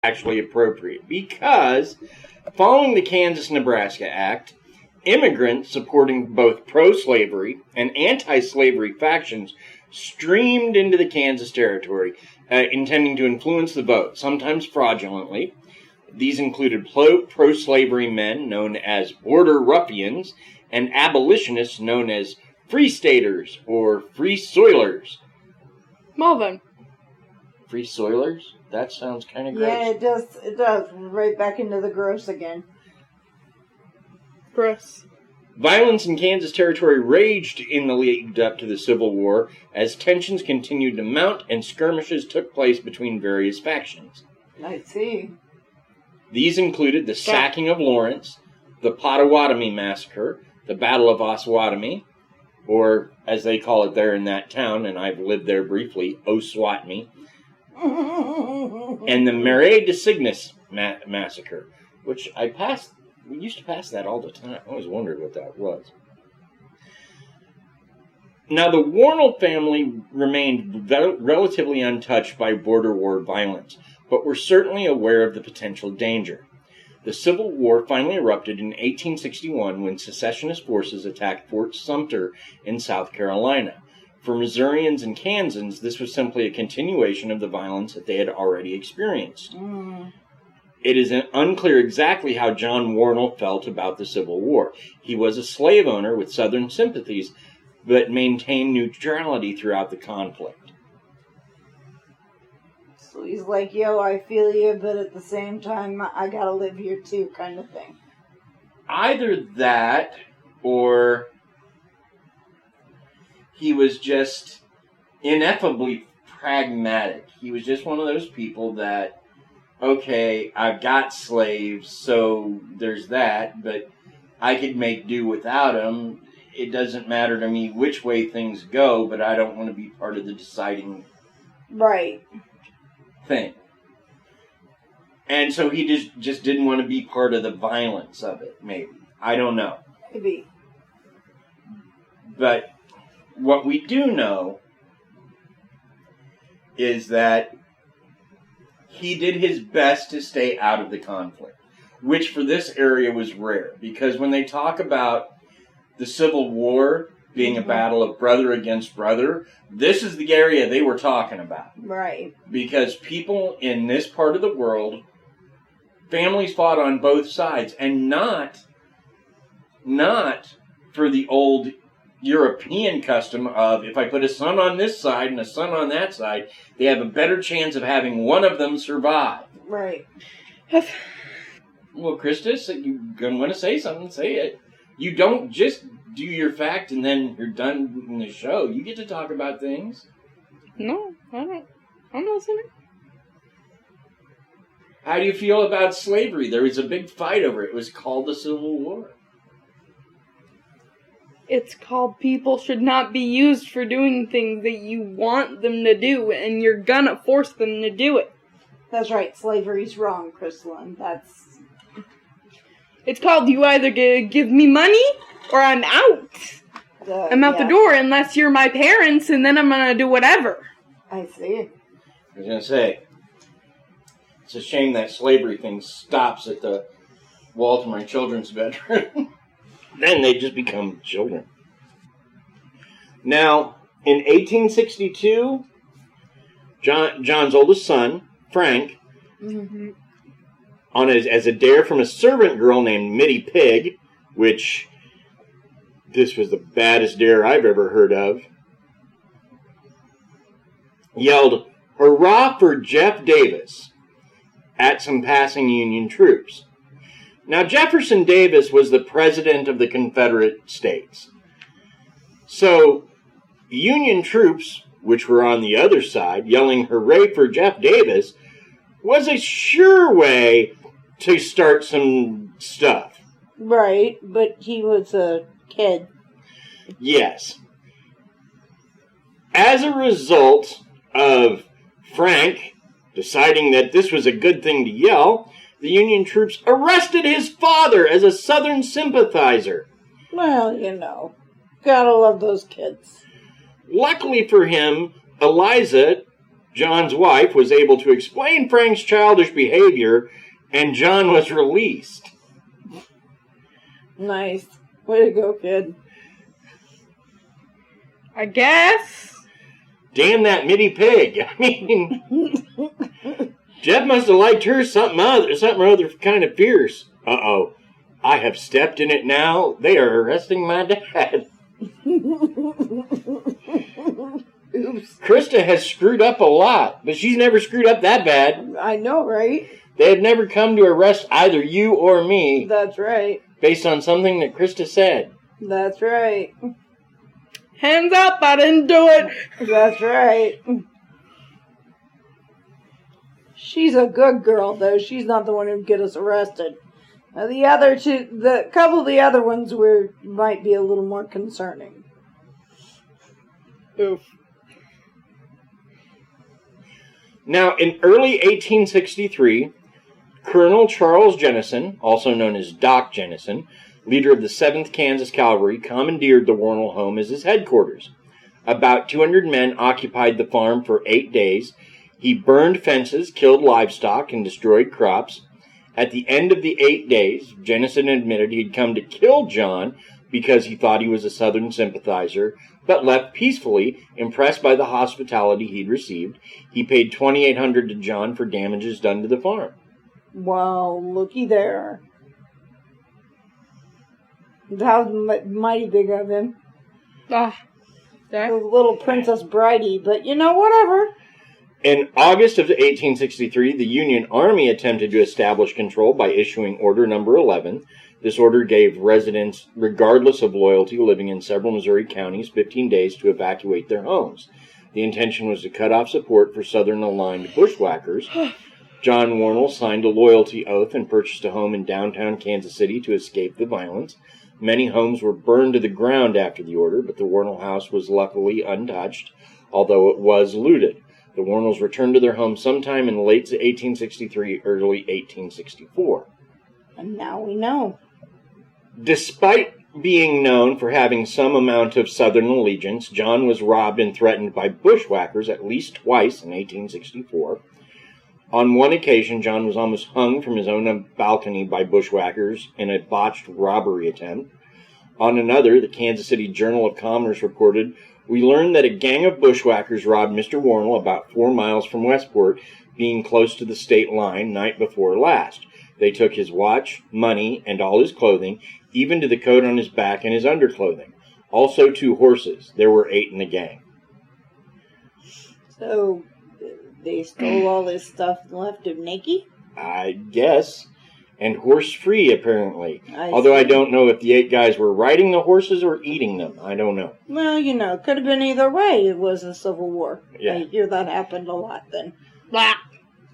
actually appropriate because following the Kansas-Nebraska Act, immigrants supporting both pro-slavery and anti-slavery factions streamed into the Kansas territory, intending to influence the vote, sometimes fraudulently. These included pro-slavery men known as border ruffians and abolitionists known as free staters or free soilers. Well then. Free soilers? That sounds kind of gross. Yeah, it does. It does. Right back into the gross again. Gross. Violence in Kansas Territory raged in the lead up to the Civil War as tensions continued to mount and skirmishes took place between various factions. I see. These included the sacking of Lawrence, the Pottawatomie Massacre, the Battle of Osawatomie, or as they call it there in that town, and I've lived there briefly, Osawatomie, and the Marais de Cygnus Massacre, which we used to pass that all the time. I always wondered what that was. Now, the Wornall family remained relatively untouched by border war violence, but were certainly aware of the potential danger. The Civil War finally erupted in 1861 when secessionist forces attacked Fort Sumter in South Carolina. For Missourians and Kansans, this was simply a continuation of the violence that they had already experienced. It is unclear exactly how John Wornall felt about the Civil War. He was a slave owner with Southern sympathies, but maintained neutrality throughout the conflict. So he's like, yo, I feel you, but at the same time, I gotta live here too, kind of thing. Either that, or he was just ineffably pragmatic. He was just one of those people that, okay, I've got slaves, so there's that, but I could make do without them. It doesn't matter to me which way things go, but I don't want to be part of the deciding thing. And so he just didn't want to be part of the violence of it, maybe. I don't know. Maybe. But what we do know is that he did his best to stay out of the conflict, which for this area was rare, because when they talk about the Civil War being a battle of brother against brother, this is the area they were talking about. Right. Because people in this part of the world, families fought on both sides, and not for the old European custom of, if I put a son on this side and a son on that side, they have a better chance of having one of them survive. Right. Well, Krysta, you're going to want to say something, say it. You don't just do your fact and then you're done in the show. You get to talk about things. No, I don't. I'm listening. How do you feel about slavery? There was a big fight over it. It was called the Civil War. It's called people should not be used for doing things that you want them to do, and you're gonna force them to do it. That's right. Slavery's wrong, Crystalline. It's called you either give me money or I'm out. I'm out the door unless you're my parents, and then I'm gonna do whatever. I see. I was going to say, it's a shame that slavery thing stops at the wall to my children's bedroom. Then they just become children. Now, in 1862, John's oldest son, Frank, as a dare from a servant girl named Mittie Pig, which this was the baddest dare I've ever heard of, yelled, "Hurrah for Jeff Davis," at some passing Union troops. Now, Jefferson Davis was the president of the Confederate States. So, Union troops, which were on the other side, yelling hooray for Jeff Davis, was a sure way to start some stuff. Right, but he was a kid. Yes. As a result of Frank deciding that this was a good thing to yell, the Union troops arrested his father as a Southern sympathizer. Well, you know, gotta love those kids. Luckily for him, Eliza John's wife was able to explain Frank's childish behavior, and John was released. Nice. Way to go, kid. I guess. Damn that Mitty pig. I mean, Jeff must have liked her something or other kind of fierce. Uh-oh. I have stepped in it now. They are arresting my dad. Oops. Krysta has screwed up a lot, but she's never screwed up that bad. I know, right? They have never come to arrest either you or me. That's right. Based on something that Krysta said. That's right. Hands up, I didn't do it. That's right. She's a good girl, though. She's not the one who'd get us arrested. The other two, the couple of the other ones might be a little more concerning. Oof. Now, in early 1863, Colonel Charles Jennison, also known as Doc Jennison, leader of the 7th Kansas Cavalry, commandeered the Wornall home as his headquarters. About 200 men occupied the farm for 8 days. He burned fences, killed livestock, and destroyed crops. At the end of the 8 days, Jennison admitted he'd come to kill John because he thought he was a Southern sympathizer, but left peacefully, impressed by the hospitality he'd received. He paid $2,800 to John for damages done to the farm. Wow, looky there. That was mighty big of him. Ah, The little Princess Bridie, but whatever. In August of 1863, the Union Army attempted to establish control by issuing Order Number 11. This order gave residents, regardless of loyalty, living in several Missouri counties, 15 days to evacuate their homes. The intention was to cut off support for Southern-aligned bushwhackers. John Wornall signed a loyalty oath and purchased a home in downtown Kansas City to escape the violence. Many homes were burned to the ground after the order, but the Wornall house was luckily untouched, although it was looted. The Wornalls returned to their home sometime in late 1863, early 1864. And now we know. Despite being known for having some amount of Southern allegiance, John was robbed and threatened by bushwhackers at least twice in 1864. On one occasion, John was almost hung from his own balcony by bushwhackers in a botched robbery attempt. On another, the Kansas City Journal of Commerce reported, "We learned that a gang of bushwhackers robbed Mr. Wornall about 4 miles from Westport, being close to the state line, night before last. They took his watch, money, and all his clothing, even to the coat on his back and his underclothing. Also 2 horses. There were 8 in the gang." So, they stole all this stuff and left him naked? I guess. And horse-free, apparently. I don't know if the 8 guys were riding the horses or eating them. I don't know. Well, it could have been either way. It was a civil war. Yeah. I hear that happened a lot then. Blah.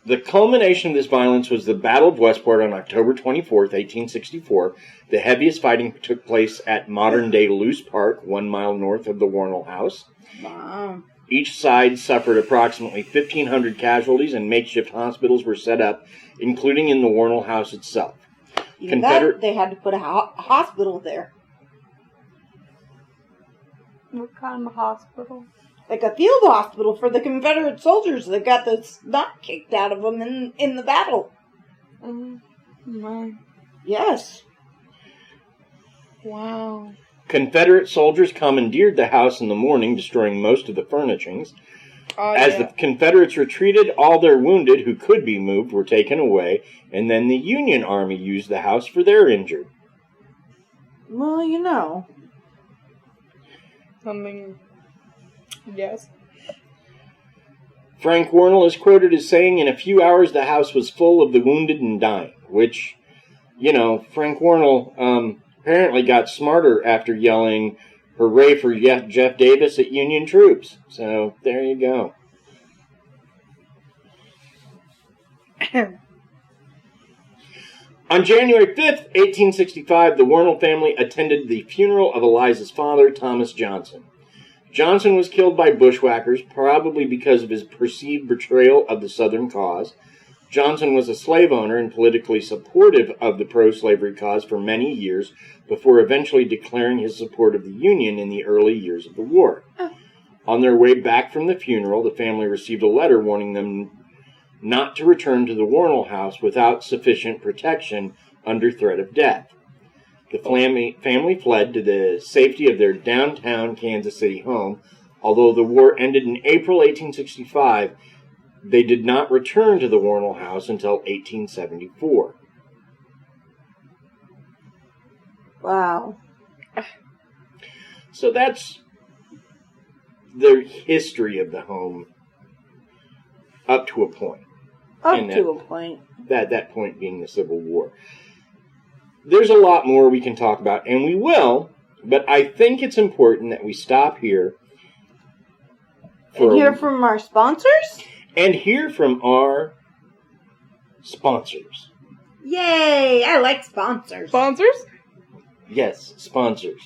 The culmination of this violence was the Battle of Westport on October 24th, 1864. The heaviest fighting took place at modern-day Luce Park, 1 mile north of the Wornall house. Wow. Each side suffered approximately 1,500 casualties, and makeshift hospitals were set up, including in the Wornall house itself. They had to put a hospital there. What kind of hospital? Like a field hospital for the Confederate soldiers that got the snot kicked out of them in the battle. Yes. Wow. Confederate soldiers commandeered the house in the morning, destroying most of the furnishings. As the Confederates retreated, all their wounded who could be moved were taken away, and then the Union Army used the house for their injured. Well, Something. Yes. Frank Wornall is quoted as saying, "In a few hours the house was full of the wounded and dying," which, Frank Wornall apparently got smarter after yelling, "Hooray for Jeff Davis" at Union troops. So, there you go. On January 5th, 1865, the Wornall family attended the funeral of Eliza's father, Thomas Johnson. Johnson was killed by bushwhackers, probably because of his perceived betrayal of the Southern cause. Johnson was a slave owner and politically supportive of the pro-slavery cause for many years, before eventually declaring his support of the Union in the early years of the war. On their way back from the funeral, the family received a letter warning them not to return to the Wornall house without sufficient protection under threat of death. The family fled to the safety of their downtown Kansas City home. Although the war ended in April 1865, they did not return to the Wornall house until 1874. Wow. So that's the history of the home up to a point. Up to a point. That point being the Civil War. There's a lot more we can talk about, and we will, but I think it's important that we stop here. And hear from our sponsors? And hear from our sponsors. Yay! I like sponsors. Sponsors? Yes, sponsors.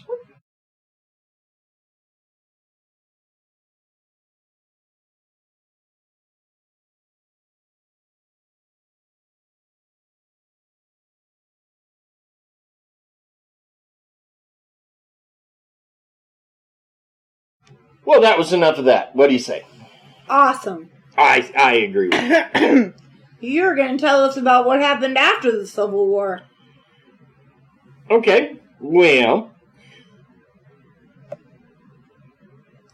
Well, that was enough of that. What do you say? Awesome. I agree with you. You're going to tell us about what happened after the Civil War. Okay, well.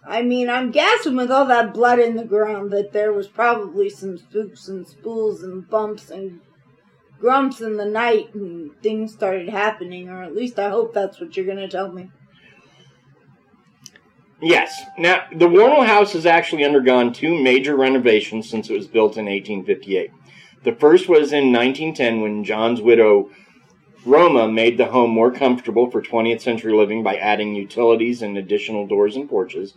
I mean, I'm guessing with all that blood in the ground that there was probably some spooks and spools and bumps and grumps in the night and things started happening, or at least I hope that's what you're going to tell me. Yes. Now, the Wornall house has actually undergone 2 major renovations since it was built in 1858. The first was in 1910 when John's widow, Roma, made the home more comfortable for 20th century living by adding utilities and additional doors and porches.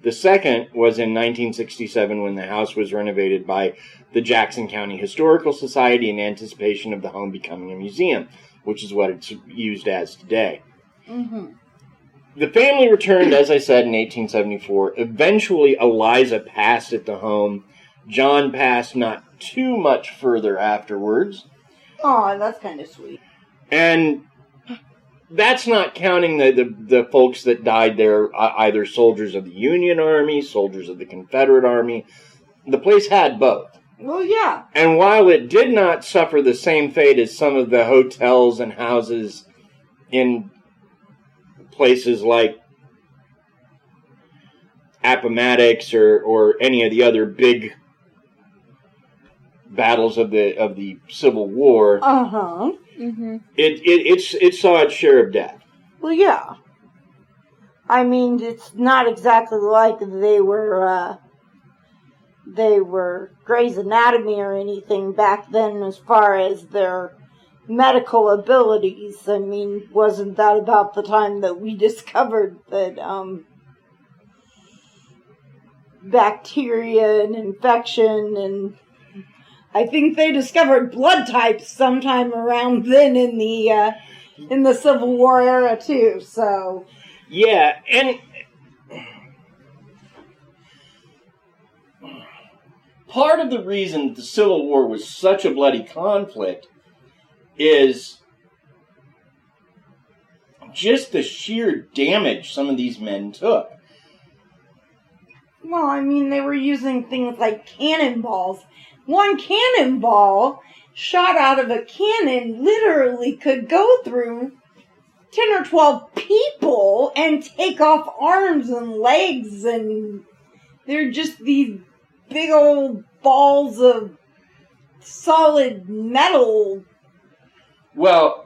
The second was in 1967 when the house was renovated by the Jackson County Historical Society in anticipation of the home becoming a museum, which is what it's used as today. Mm-hmm. The family returned, as I said, in 1874. Eventually, Eliza passed at the home. John passed not too much further afterwards. Oh, that's kind of sweet. And that's not counting the folks that died there, either soldiers of the Union Army, soldiers of the Confederate Army. The place had both. Well, yeah. And while it did not suffer the same fate as some of the hotels and houses in places like Appomattox or any of the other big battles of the Civil War, Mm-hmm. it saw its share of death. Well, yeah. I mean, it's not exactly like they were Grey's Anatomy or anything back then as far as their medical abilities. I mean, wasn't that about the time that we discovered that bacteria and infection, and I think they discovered blood types sometime around then in the Civil War era too. So yeah, and part of the reason that the Civil War was such a bloody conflict is just the sheer damage some of these men took. well, I mean, they were using things like cannonballs. One cannonball shot out of a cannon literally could go through 10 or 12 people and take off arms and legs, and they're just these big old balls of solid metal. Well,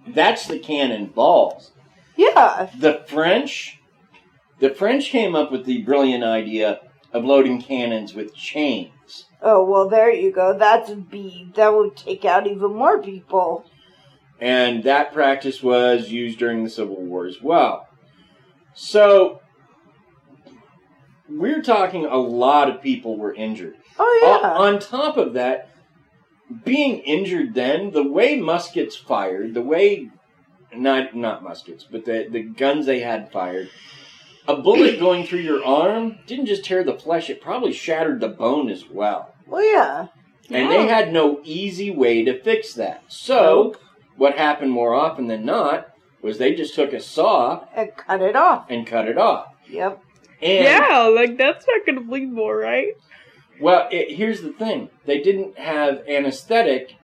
that's the cannonballs. Yeah. The French came up with the brilliant idea of loading cannons with chains. Oh, well, there you go. That would take out even more people. And that practice was used during the Civil War as well. So, we're talking a lot of people were injured. Oh, yeah. On top of that, being injured then, the way muskets fired, the way, not muskets, but the guns they had fired, a bullet going through your arm didn't just tear the flesh, it probably shattered the bone as well. Well, yeah. And they had no easy way to fix that. So, what happened more often than not was they just took a saw and cut it off. And cut it off. Yep. And, yeah, like, that's not gonna bleed more, right? Well, here's the thing. They didn't have anesthetic